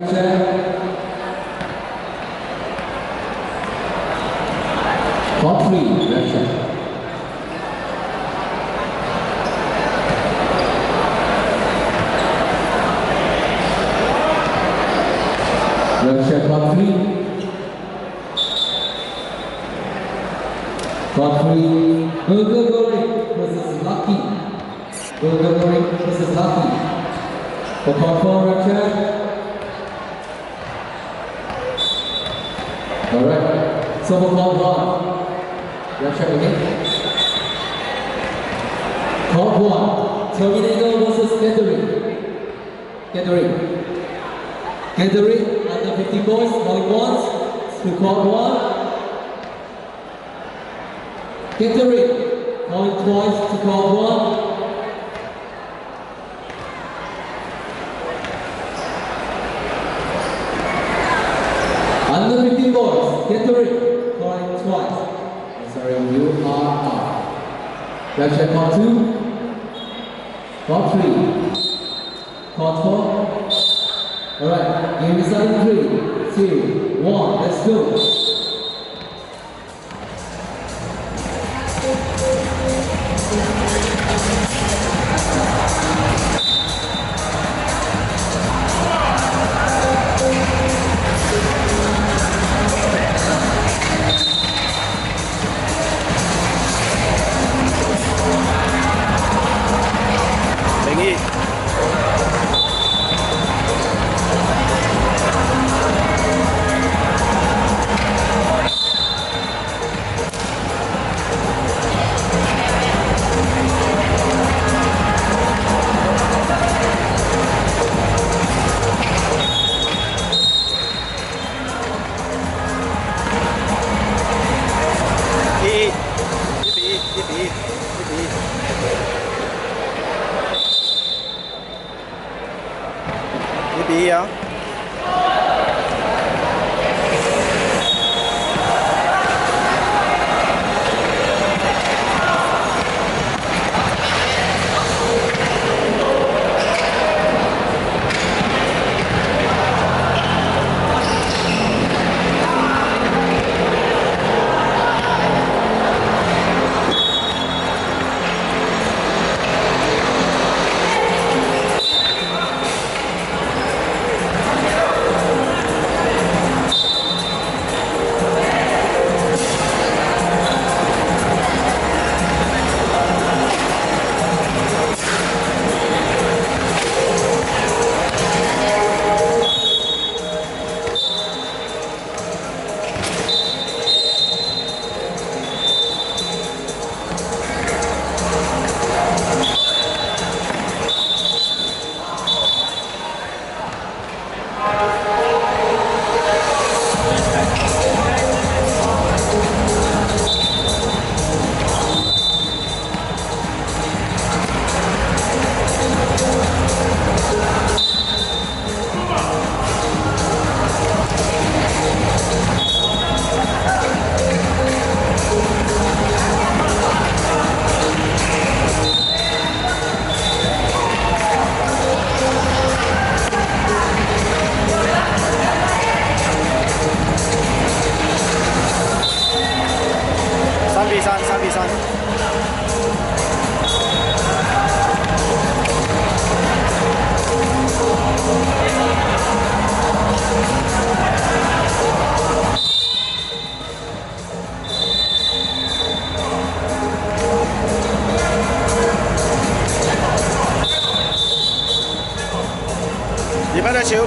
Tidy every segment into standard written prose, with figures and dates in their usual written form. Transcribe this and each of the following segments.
Court 3, Russia. Russia, Court 3. Court 3, Bulgaria versus Lucky. Bulgaria versus Lucky. For Court 4, Russia. Alright, so for Court 1, Russia again. Court 1, Terminator versus Gathering under 50 points, calling once to Court 1. Gathering, calling twice to Court 1. Under 50 points, Gathering, calling twice. I'm sorry, you are out. Russia, Court 2, Court 3, Court 4. Alright, game is on 3, 2, 1, let's go. Iya.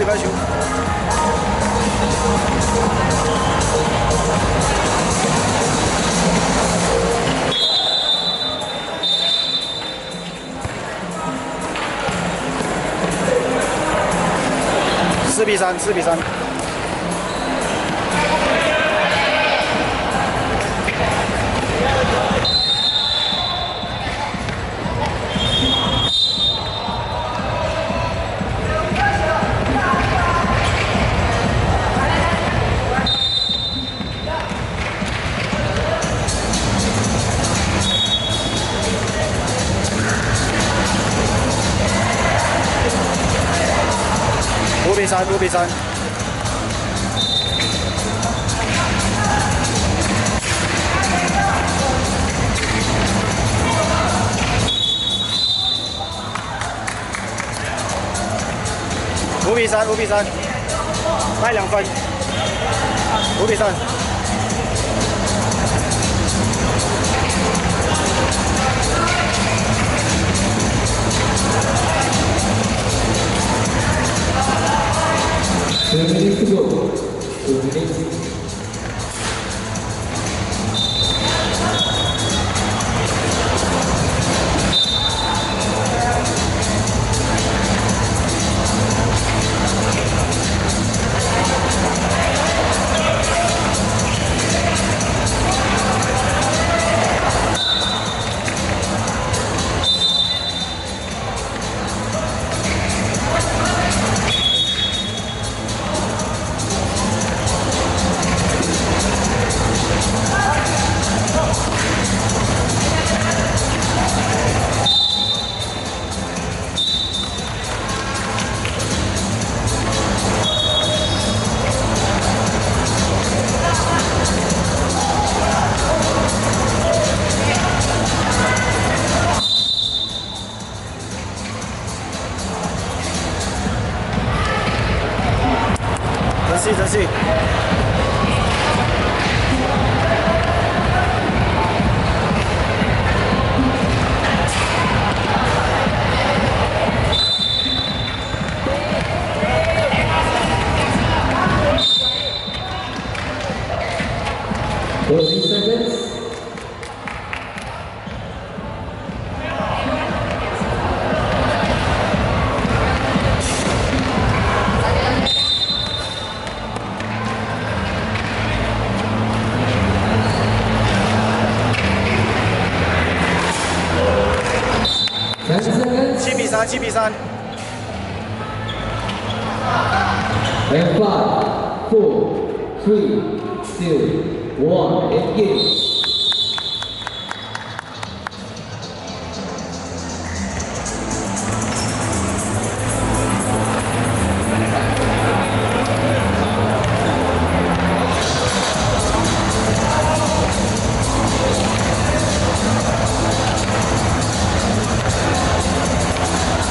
禮拜球。4-3。5-3。5比3。5比3，带2分，5比3。2 minutes to go. 2 minutes.争气。Closing seconds. Seconds. 7比3。And 5, 4, 3, 2, 1, engage.